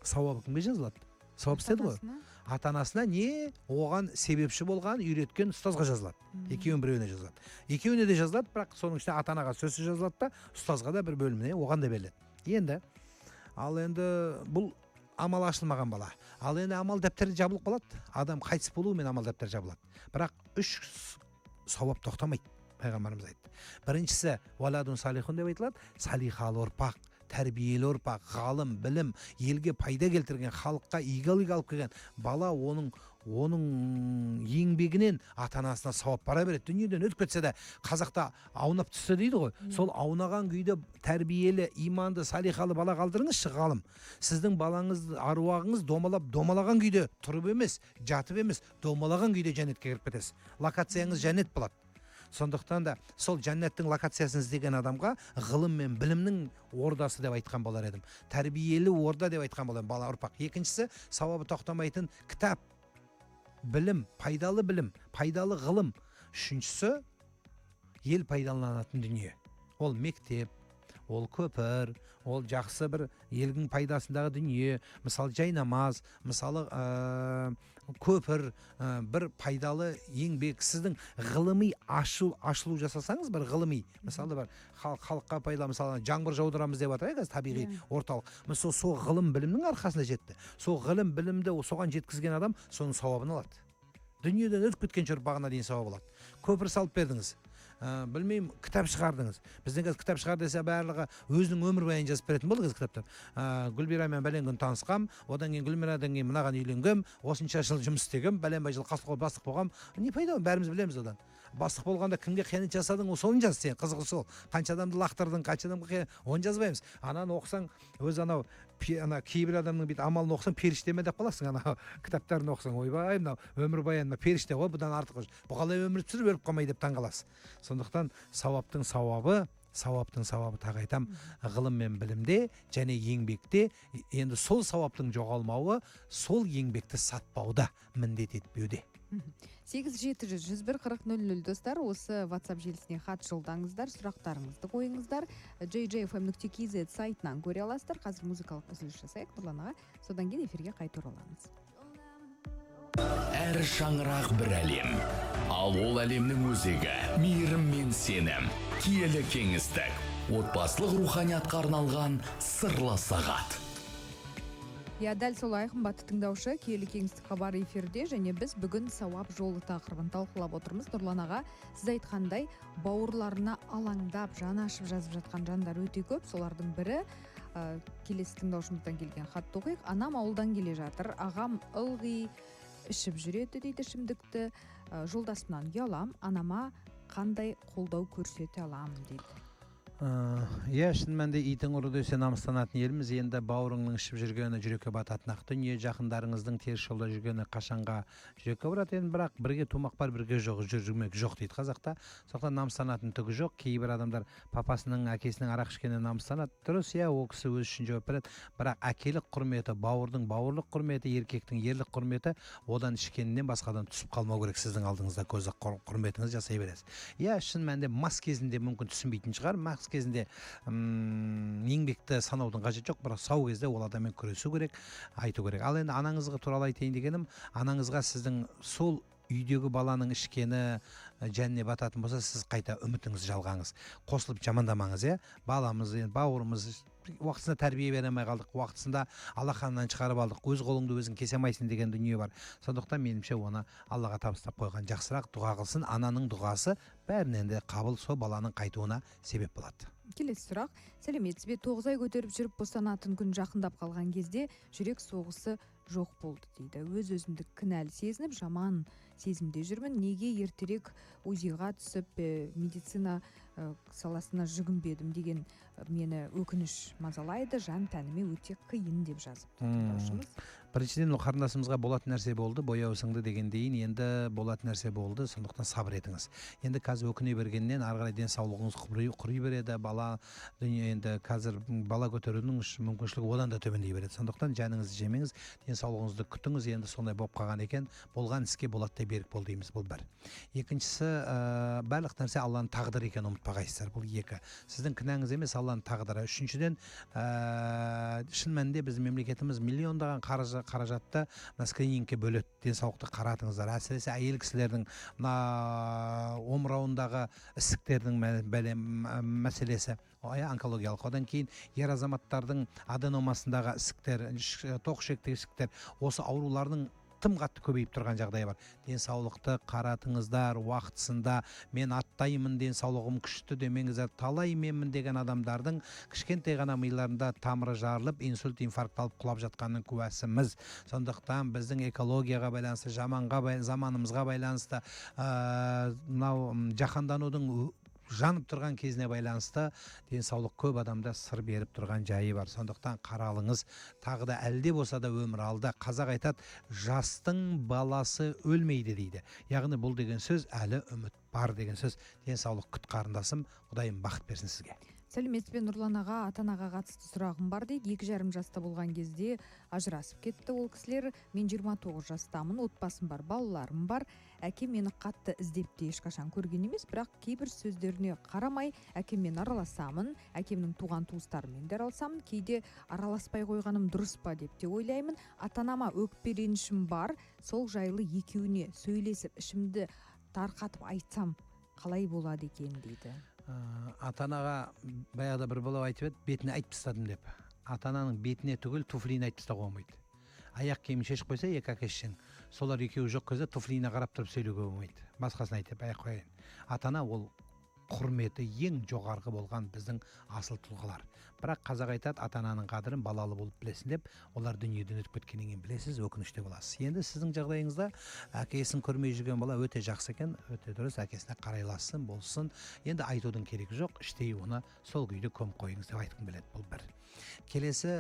сауабы кімге жазылады? Сауап істеді ғой. Ата-анасына не оған себепші болған, үйреткен ұстазға жазылады. Екеуінің біреуіне жазылады. Екеуіне де жазылады, бірақ соның ішінде ата-анаға сөзсіз жазылады да, ұстазға да бір бөліміне оған да беріледі. Ал енді бұл амал ашылмаған бала. Ал енді амал дәптері жабылып қалады. Адам қайтыс болуымен амал дәптері жабылады. Бірақ 3 сауап тоқтамайды. Пайғамбарымыз айтты. Біріншісі валадун салихун деп айтылады. Салихалы ұрпақ, тәрбиелі ұрпақ, ғалым, білім, елге пайда келтірген, халыққа игілік алып келген бала, оның еңбегінен ата-анасына сауап бара береді. Дүниеден өтіп кетсе де, қазақта аунап түсті дейді ғой. Сол аунаған күйде тәрбиелі, иманды, салихалы бала қалдырыңызшы, ғалым. Сіздің балаңыз, аруағыңыз домалаған күйде тұрып емес, жатып емес, домалаған күйде жәнетке кіріп кетесіз. Локацияңыз жәнет болады. Сондықтан да сол жәннаттың локациясын іздеген адамға ғылым мен білімнің ордасы деп айтқан болар едім. Тәрбиелі орда деп айтқан болар бала ұрпақ. Екіншісі, сауабы тоқтамайтын кітап, білім, пайдалы ғылым. Үшіншісі, ел пайдаланатын дүние. Ол мектеп, ол көпір, ол жақсы бір елдің пайдасындағы дүние, мысалы жай намаз, мысалы көпір, бір пайдалы еңбек, сіздің ғылыми ашылу жасасаңыз, бір ғылыми, мысалы бір халыққа пайдалы, мысалы жаңбыр жаудырамыз деп жатыр, қазір табиғи орталық. Мысалы сол ғылым білімнің арқасында жетті. Сол ғылым білімді соған жеткізген адам соның сауабын алады. Дүниеден өтіп кеткен ұрпағына дейін сауап алады. Көпір салып бердіңіз, білмеймін, кітап шығардыңыз. Бізден қазір кітап шығар десе барлығы өзінің өмірбаянын жазып беретін болды қазір кітаптар. Гүлбирамен бәлен күн танысқам, одан кейін Гүлмирадан кейін мынаған үйленгем, осынша жыл жұмыс істегем, бәленбай жыл қасқол бастық болғам. Не пайда, бәріміз білеміз одан. Бастық болғанда кімге қиянат жасадың, соны жаз сен, қызығы сол. Қанша адамды лақтырдың, қанша адамға оны жазбаймыз. Ананы оқысаң, өз анау кейбір адамның бит амалын оқысаң, періште ме деп қаласың, анау кітаптарын оқысаң, ойбай, мынау өмірбаян періште ғой, бұдан артық. Бұл қалай өмір сүріп өліп қалмай деп таңғаласыз. Сондықтан сауаптың сауабы тағы айтам, ғылым мен білімде және еңбекте, енді сол сауаптың жоғалмауы сол еңбекті сатпауда міндет етпеуде. 8-700-140-00 достар, осы WhatsApp желісіне хат жолдаңыздар, сұрақтарыңызды қойыңыздар. jjfm.kz сайтынан көре аласыздар. Қазір музыкалық үзіліс жасайық Нұрлан аға, содан кейін эфирге қайта ораламыз. Әр шаңырақ бір әлем, ал ол әлемнің өзегі мейірім мен сенім, киелі кеңістік, отбасылық руханиятқа арналған сырлы сағат. Дәл солай, қымбатты тыңдаушы, киелі кеңістік хабар эфирде, және біз бүгін сауап жолы тақырыбын талқылап отырмыз. Нұрлан аға, сіз айтқандай, бауырларына алаңдап, жаны ашып жазып жатқан жандар өте көп. Солардың бірі келесі тыңдаушымыздан келген хатты оқиық. Анам ауылдан келе жатыр, ағам ылғи ішіп жүреді дейді ішімдікті. Жолдасымнан ұялам, анама қандай қолдау көрсете алам дейді. Шын мәнде итің ұры десе намыстанатын елміз. Енді бауырыңның ішіп жүргені жүрекке бататын ақ дүние, жақындарыңыздың теріс жолда жүргені қашанға жүрекке барады. Енді бірақ бірге тумақ бар, бірге жүрмек жоқ дейді қазақта. Сондықтан намыстанатын түгі жоқ. Кейбір адамдар папасының, әкесінің арақ ішкеніне намыстанады. Дұрыс, ол кісі өз үшін жауап береді. Бірақ әкелік құрметі, бауырдың бауырлық құрметі, еркектің ерлік құрметі одан ішкенінен басқадан түсіп қалмау керек. Сіздің алдыңызда көзі құрметіңіз жасай бересіз. Шын мәнде мас кезінде мүмкін түсінбейтін шығар. Мас кезінде еңбекті санаудың қажеті жоқ, бірақ сау кезде ол адаммен күресу керек, айту керек. Ал енді анаңызға туралы айтайын дегенім, анаңызға сіздің сол үйдегі баланың ішкені жәніне бататын болса, сіз қайта үмітіңізді жалғаңыз, қосылып жамандамаңыз. Баламыз, бауырымыз уақытысында тәрбие бере алмай қалдық, уақытысында алақанынан шығарып алдық, өз қолыңды өзің кесе алмайсың деген дүние бар. Сондықтан меніңше оны Аллаға табыстап қойған жақсырақ, дұға қылсын. Ананың дұғасы бәрінен де қабыл, сол баланың қайтуына себеп болады. Келесі сұрақ: сәлеметсіз бе, 9 ай көтеріп жүріп босанатын күн жақындап қалған кезде жүрек соғысы жоқ болды дейді. Өз-өзімді кінәлі сезініп, жаман сезімде жүрмін. Неге ертерек УЗИ-ға түсіп медицина саласына жүгінбедім деген мені өкініш мазалайды, жан тәніме өте қиын деп жазып тыңдаушымыз. Біріншіден, қарындасымызға болатын нәрсе болды, бояу сіңді дегендейін, енді болатын нәрсе болды, сондықтан сабыр етіңіз. Енді қазір өкіне бергеннен ары қарай денсаулығыңыз құри береді, бала дүние, енді қазір бала көтерудің мүмкіншілігі одан да төмендей береді. Сондықтан жаныңызды жемеңіз, денсаулығыңызды күтіңіз. Енді сондай болып қалған екен, болған іске болады берік бол дейміз, бұл бір. Екіншісі, барлық нәрсе Алланың тағдыры екенін ұмытпағайсыздар. Бұл екі. Сіздің кінәңіз емес, Алланың тағдыры. Үшіншіден, шын мәнінде біздің мемлекетіміз миллиондаған қаражатты скринингке бөледі. Денсаулықты қаратыңыздар. Әсіресе әйел кісілердің омырауындағы ісіктердің мәселесі, онкологиялық. Одан кейін ер азаматтардың аденомасындағы ісіктер, тоқ-ішектегі ісіктер, осы аурулардың тым қатты көбейіп тұрған жағдай бар. Денсаулықты қаратыңыздар уақытысында. Мен аттаймын, денсаулығым күшті демеңіздер. Талай менмін деген адамдардың кішкентай ғана миларында тамыры жарылып, инсульт, инфаркт алып құлап жатқанның куәсіміз. Сондықтан біздің экологияға байланысты, заманымызға байланысты, мынау жаһанданудың жанып тұрған кезіне байланысты денсаулық көп адамда сыр беріп тұрған жайы бар. Сондықтан қаралыңыз, тағы да әлде болса да өмір алда. Қазақ айтады, жастың баласы өлмейді дейді. Яғни бұл деген сөз әлі үміт бар деген сөз. Денсаулық күт қарындасым, Құдайым бақыт берсін сізге. Сәлеметсіз бе Нұрлан аға, ата-анаға қатысты сұрағым бар дейді. 2,5 жаста болған кезде ажырасып кетті ол кісілер. Мен 29 жастамын, отбасым бар, балаларым бар. Әкем мені қатты іздеп те ешқашан көрген емес, бірақ кейбір сөздеріне қарамай әкеммен араласамын, әкемнің туған туыстарымен де араласамын, кейде араласпай қойғаным дұрыс па деп те ойлаймын. Ата-анама өкпеленішім бар, сол жайлы екеуіне сөйлесіп ішімді тарқатып айтсам қалай болады екен дейді. Ата-анаға баяғыда бір бала айтып еді, бетіне айтып тастадым деп. Ата-ананың бетіне түгіл туфлиіне айтып тастауға болмайды. Аяқ киімін шешіп қойса, екі әке-шешең, солар екеуі жоқ кезде туфлиіне қарап тұрып сөйлеуге болмайды. Басқасын айтып аяқ қояйын. Ата-ана ол құрметі ең жоғарғы болған біздің асыл тұлғалар. Бірақ қазақ айтады, ата-ананың қадірін балалы болып білесің деп, олар дүниеден өтіп кеткеннен кейін білесіз, өкініште боласыз. Енді сіздің жағдайыңызда әкесін көрмей жүрген бала өте жақсы екен, өте дұрыс, әкесіне қарайласын, болсын. Енді айтудың керегі жоқ, іштей оны сол күйде көміп қойыңыз деп айтқым келеді. Бұл бір. Келесі,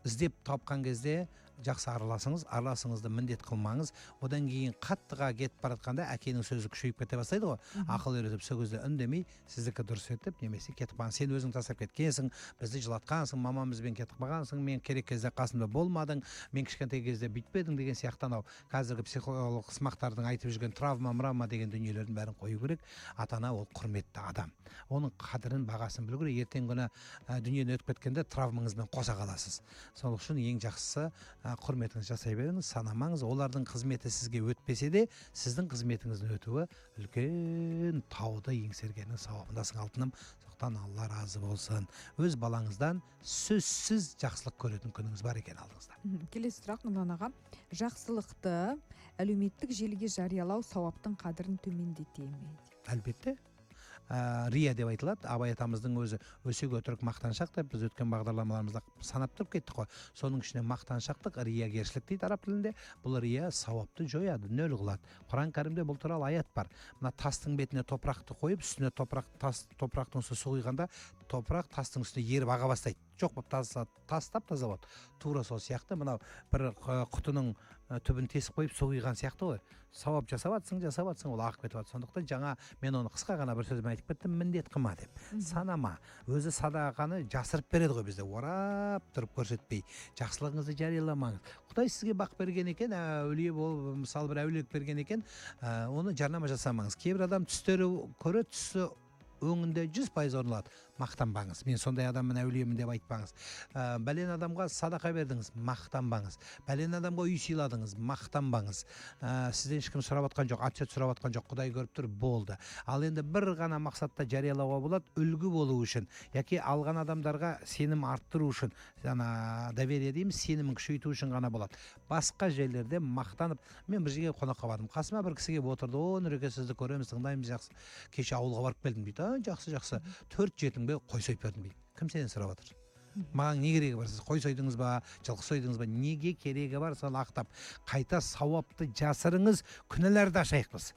іздеп тапқан кезде жақсы араласыңызды міндет қылмаңыз. Одан кейін қаттыға кетіп баратқанда әкенің сөзі күшейіп кете бастайды ғой. Ақыл үйретіп сол кезде үндемей, сіздікі дұрыс етіп, немесе кетіп қалған. Сен өзің тастап кеткенсің, бізді жылатқансың, мамамызбен кетіп қалғансың, мен керек кезде қасымда болмадың, мен кішкентай кезде бүйтпедің деген сияқты анау қазіргі психолог сымақтардың айтып жүрген травма деген дүниелердің бәрін қою керек. Ата-ана ол құрметті адам. Оның қадірін, бағасын білу керек. Ертең күні дүниеден өтіп кеткенде травмаңызбен қоса қаласыз. Сол үшін ең жақсысы құрметіңіз жасай беріңіз, санамаңыз. Олардың қызметі сізге өтпесе де, сіздің қызметіңіздің өтуі үлкен тауды еңсергеннің сауабындасың алтыным. Соқтан Алла разы болсын. Өз балаңыздан сөзсіз жақсылық көретін күніңіз бар екен алдыңызда. Келесі сұрақ Нұрлан аға. Жақсылықты әлеуметтік желіге жариялау сауаптың қадірін төмендете ме? Әлбетте. Рия деп айтылады. Абай атамыздың өзі өсек өтірік мақтаншақ деп біз өткен бағдарламаларымызда санап тұрып кеттік қой. Соның ішіне мақтаншақтық, риягершілік дейді араб тілінде. Бұл рия сауапты жояды, нөл қылады. Құран кәрімде бұл туралы аят бар. Мына тастың бетіне топырақты қойып, үстіне топырақтың су құйғанда, топырақ тастың үстіне еріп аға бастайды. Жоқ болып тастап таза болады. Тура сол сияқты мынау бір құтының түбін тесіп қойып су құйған сияқты ғой. Сауап жасап жатсың, ол ағып кетіп жатыр. Сондықтан жаңа мен оны қысқа ғана бір сөзбен айтып кеттім, міндет қылма деп. Санама. Өзі садақаны жасырып береді ғой бізде. Орап тұрып көрсетпей, жақсылығыңызды жарияламаңыз. Құдай сізге бақ берген екен, әулие болып, мысалы бір әулиелік берген екен, оны жарнама жасамаңыз. Кейбір адам түстері көре, түсі өңінде 100% орналады. Мақтанбаңыз. Мен сондай адаммын, әулиемін деп айтпаңыз. Бәлен адамға садақа бердіңіз, мақтанбаңыз. Бәлен адамға үй сыйладыңыз, мақтанбаңыз. Сізден ешкім сұрап атқан жоқ, отчет сұрап атқан жоқ, Құдай көріп тұр, болды. Ал енді бір ғана мақсатта жариялауға болады, үлгі болу үшін, яки алған адамдарға сенім арттыру үшін, доверие дейміз, сенімін күшейту үшін ғана болады. Басқа жерлерде мақтанып, мен бір жерге қонаққа бардым. Қасыма бір кісіге отырды, Нұреке, сізді көреміз, тыңдаймыз, жақсы. Кеше ауылға барып келдім дейді. Жақсы. 4-7 қой сойып бердім дейді. Кім сенен сұрап отыр? Маған не керегі бар? Сіз қой сойдыңыз ба, жылқы сойдыңыз ба? Неге керегі бар? Соны ақтап, қайта сауапты жасырыңыз, күнәларды ашайық біз.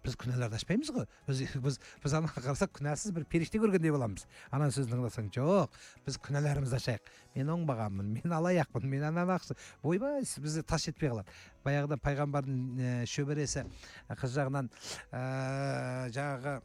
Біз күнәларды ашпаймыз ғой. Біз Аллаға қарасақ күнәсіз бір періште көргендей боламыз. Ананың сөзін тыңдасаң, жоқ, біз күнәларымызды ашайық. Мен оңбағанмын, мен алаяқпын, мен ананақсы. Ойбай, бізді тас жетпей қалады. Баяғыда пайғамбардың шөбересі қыз жағынан жаңағы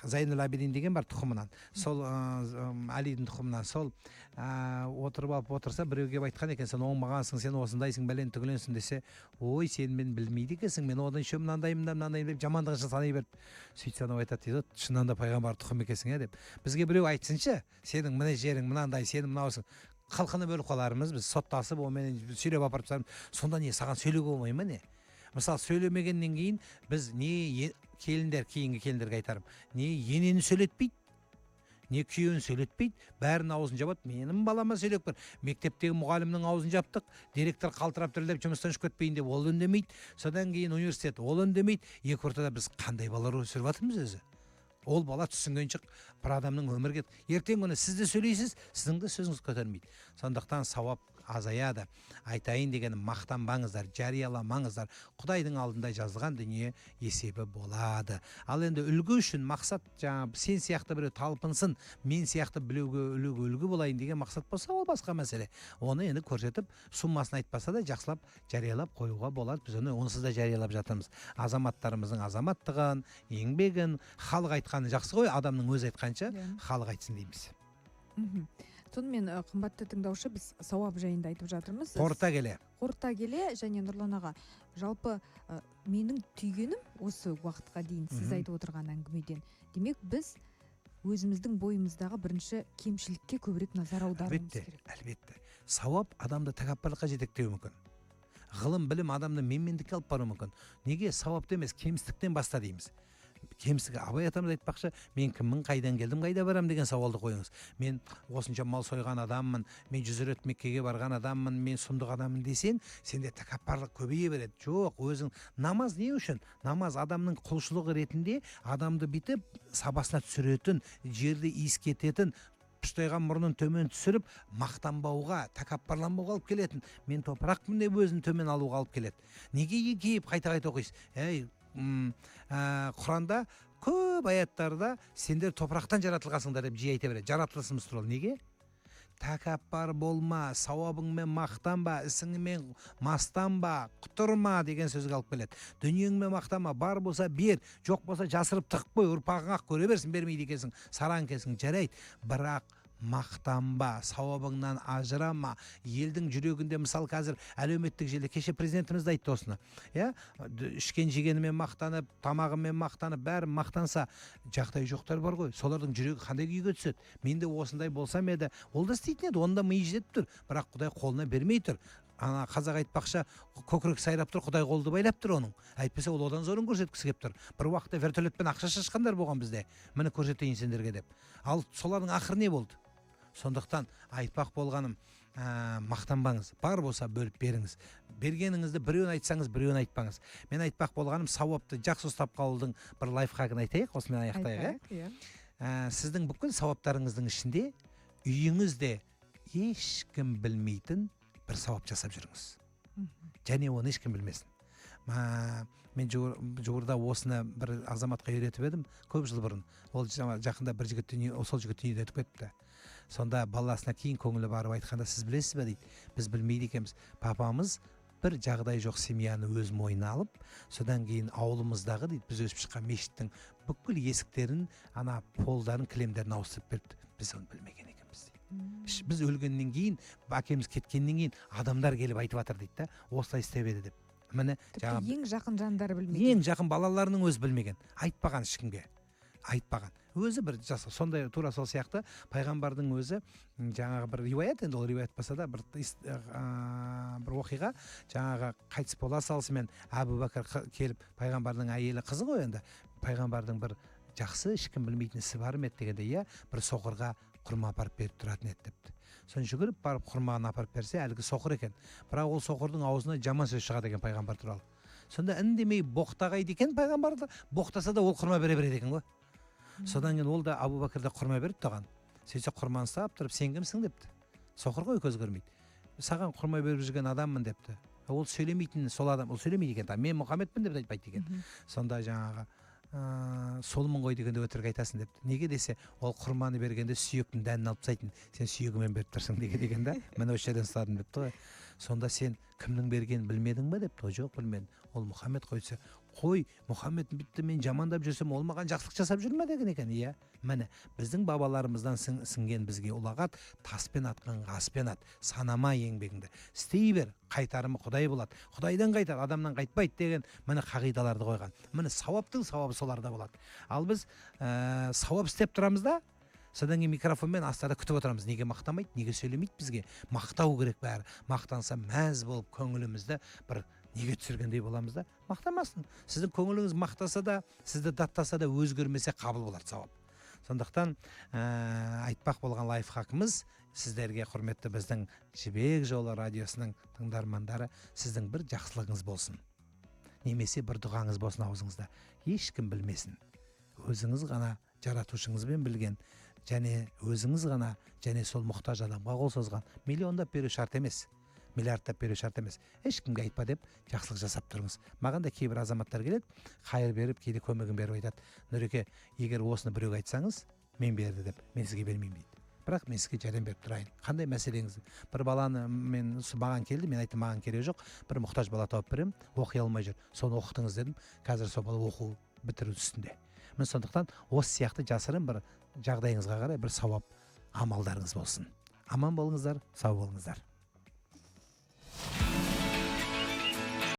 Зайнул Абидин деген бар тұқымынан. Сол Алидің тұқымынан сол отырып алып отырса, біреуге айтқан екен, сен оңбағансың, сен осындайсың, бәлен түгіленсің десе, ой, сен мен білмейді екенсің, мен одан еще мынандаймын деп жамандығын санай беріп, сөйтсе анау айтады дейді, шынында пайғамбар тұқым екенсің деп. Бізге біреу айтсыншы, сенің мына жерің мынандай, сенің мынаусың. Қалқаны бөліп қаларымыз, біз соттасып, онымен сөйлеп апарып тастарымыз. Сонда не, саған сөйлеуге болмай ма не? Мысалы, сөйлемегеннен кейін біз не кейінгі келіндерге айтарым, не енені сөйлетпейді, не күйеуін сөйлетпейді, бәрінің аузын жабады. Менің балама сөйлеп көр. Мектептегі мұғалімнің аузын жаптық, директор қалтырап дірілдеп жұмыстан шығып кетпейін деп ол үндемейді. Содан кейін университет ол үндемейді. Екі ортада біз қандай балалар өсіріп жатырмыз өзі? Ол бала түсінгенше бір адамның өмірі кетті. Ертең күні сіз де сөйлейсіз, сіздің де сөзіңіз көтермейді. Сондықтан сауап азаяды. Айтайын дегенім, мақтанбаңыздар, жарияламаңыздар. Құдайдың алдында жазылған дүние есебі болады. Ал енді үлгі үшін мақсат, жаңа сен сияқты біреу талпынсын, мен сияқты біреуге үлгі болайын деген мақсат болса, ол басқа мәселе. Оны енді көрсетіп, суммасын айтпаса да жақсылап жариялап қоюға болады. Біз оны онсыз да жариялап жатырмыз. Азаматтарымыздың азаматтығын, еңбегін, халық айтқаны жақсы ғой, адамның өзі айтқанша халық айтсын дейміз. Сонымен қымбатты тыңдаушы, біз сауап жайында айтып жатырмыз. Қорыта келе және Нұрлан аға, жалпы менің түйгенім осы уақытқа дейін сіз айтып отырған әңгімеден, демек біз өзіміздің бойымыздағы бірінші кемшілікке көбірек назар аударуымыз керек. Әлбетте. Сауап адамды тәкаппарлыққа жетектеуі мүмкін. Ғылым, білім адамды менмендікке алып баруы мүмкін. Неге сауапты емес, кемістіктен баста дейміз. Кемістік, Абай атамыз айтпақшы, мен кіммін, қайдан келдім, қайда барам деген сауалды қойыңыз. Мен осынша мал сойған адаммын, мен 100 рет Меккеге барған адаммын, мен сұмдық адаммын десең, сенде тәкаппарлық көбейе береді. Жоқ, өзің намаз не үшін? Намаз адамның құлшылығы ретінде адамды бітіп сабасына түсіретін, жерді иіскететін, пұштайған мұрнын төмен түсіріп, мақтанбауға, тәкаппарланбауға алып келетін. Мен топырақпын деп өзін төмен алуға алып келеді. Неге екейіп қайта-қайта оқисыз? Құранда көп аяттарда сендер топырақтан жаратылғансыңдар деп жиі айта береді. Жаратылысымыз туралы. Неге? Тәкаппар болма, сауабыңмен мақтанба, ісіңмен мастанба, құтырма деген сөзге алып келеді. Дүниеңмен мақтанма, бар болса бер, жоқ болса жасырып тығып қой, ұрпағың ақ көре берсін, бермейді екенсің, сараң келсің, жарайды. Бірақ мақтанба, сауабыңнан ажырама. Елдің жүрегінде, мысал қазір әлеуметтік желі, кеше президентіміз де айтты осыны. Ішкен жегенімен мақтанып, тамағымен мақтанып, бәрі мақтанса, жағдай жоқтар бар ғой. Солардың жүрегі қандай күйге түседі? Мен де осындай болсам еді, ол да істейтін еді, онда миы жетіп тұр. Бірақ Құдай қолына бермей тұр. Ана қазақ айтпақша, көкірек сайрап тұр, Құдай қолды байлап тұр оның. Әйтпесе ол одан зорын көрсеткісі келіп тұр. Бір уақытта вертолетпен ақша шашқандар болған бізде. Міне көрсетейін сендерге деп. Ал солардың ақыры не болды? Сондықтан айтпақ болғаным, мақтанбаңыз, бар болса бөліп беріңіз. Бергеніңізді біреуін айтсаңыз, біреуін айтпаңыз. Мен айтпақ болғаным, сауапты жақсы ұстап қалудың бір лайфхагын айтайық, осымен аяқтайық. Сіздің бүкіл сауаптарыңыздың ішінде үйіңізде ешкім білмейтін бір сауап жасап жүріңіз. Және оны ешкім білмесін. Мен жуырда осыны бір азаматқа үйретіп едім, көп жыл бұрын. Ол жақында бір жігіт сол жігіт дүниеден өтіп кетті. Сонда баласына кейін көңілі барып айтқанда, сіз білесіз бе дейді, біз білмейді екенбіз. Папамыз бір жағдай жоқ семьяны өз мойнына алып, содан кейін ауылымыздағы дейді, біз өсіп шыққан мешіттің бүкіл есіктерін, ана полдарын, кілемдерін ауыстырып берді. Біз оны білмеген екенбіз дейді. Біз өлгеннен кейін, әкеміз кеткеннен кейін адамдар келіп айтып жатыр дейді да, осылай істеп еді деп. Міне, ең жақын жандары білмеген. Ең жақын балаларының өзі білмеген. Айтпаған ешкімге. Айтпаған. Өзі бір жаса, сондай тура сол сияқты пайғамбардың өзі жаңағы бір риуаят, енді ол риуаят болса да бір оқиға, жаңағы қайтыс бола салысымен Әбу Бәкір келіп, пайғамбардың әйелі қызы ғой енді, пайғамбардың бір жақсы ешкім білмейтін ісі бар ма еді дегенде, бір соқырға құрма апарып беріп тұратын еді депті. Сон жүгіріп барып құрманы апарып берсе, әлгі соқыр екен. Бірақ ол соқырдың аузына жаман сөз шығады екен пайғамбар туралы. Сонда үндемей боқтағайды екен пайғамбарды, боқтаса да ол құрма бере береді екен ғой. Содан кейін ол да Абу Бәкірді құрма беріп тұрған. Сөйтсе құрманы ұстап тұрып, сен кімсің депті. Соқыр ғой, көз көрмейді. Саған құрма беріп жүрген адаммын депті. Ол сөйлемейтін, сол адам, ол сөйлемейді екен. Мен Мұхаммедпін деп айтпайды екен. Сонда жаңағы солмын ғой дегенде өтірік айтасың депті. Неге десе, ол құрманы бергенде сүйектің дәнін алып тастайтын, сен сүйегімен беріп тұрсың деген да, мен осы жерден ұстадым депті ғой. Сонда сен кімнің бергенін білмедің бе депті. Жоқ, білмедім. Ол Мұхаммед қойса, қой, Мұхаммед бітті, мен жамандап жүрсем, ол маған жақсылық жасап жүрме деген екен. Иә, міне, біздің бабаларымыздан сіңген бізге ұлағат, таспен атқан ғаспен ат, санама еңбегіңді. Істей бер, қайтарымы Құдай болады. Құдайдан қайтар, адамнан қайтпайды деген міне қағидаларды қойған. Міне сауаптың сауабы соларда болады. Ал біз сауап істеп тұрамыз да, содан кейін микрофонмен астарда күтіп отырамыз. Неге мақтамайды, неге сөйлемейді бізге? Мақтау керек бәрі. Мақтанса мәз болып көңілімізді бір неге түсіргендей боламыз да, мақтамасын. Сіздің көңіліңіз мақтаса да, сізді даттаса да өзгермесе қабыл болады сауап. Сондықтан айтпақ болған лайфхакымыз сіздерге, құрметті біздің Жібек Жолы радиосының тыңдармандары, сіздің бір жақсылығыңыз болсын. Немесе бір дұғаңыз болсын аузыңызда. Ешкім білмесін. Өзіңіз ғана жаратушыңызбен білген, және өзіңіз ғана, және сол мұқтаж адамға қол созған. Миллиондап беру шарт емес. миллиардтап беру шарт емес. Ешкімге айтпа деп жақсылық жасап тұрыңыз. Маған да кейбір азаматтар келеді, қайыр беріп, кейде көмегін беріп айтады. Нұреке, егер осыны біреуге айтсаңыз, мен берді деп, мен сізге бермеймін дейді. Бірақ мен сізге жәрдем беріп тұрайын. Қандай мәселеңіз? Бір баланы маған келді, мен айттым, маған керегі жоқ. Бір мұқтаж бала тауып беремін, оқи алмай жүр. Соны оқытыңыз дедім. Қазір сол бала оқу бітіру үстінде. Мен сондықтан осы сияқты жасырын бір жағдайыңызға қарай бір сауап амалдарыңыз болсын. Аман болыңыздар, сау болыңыздар.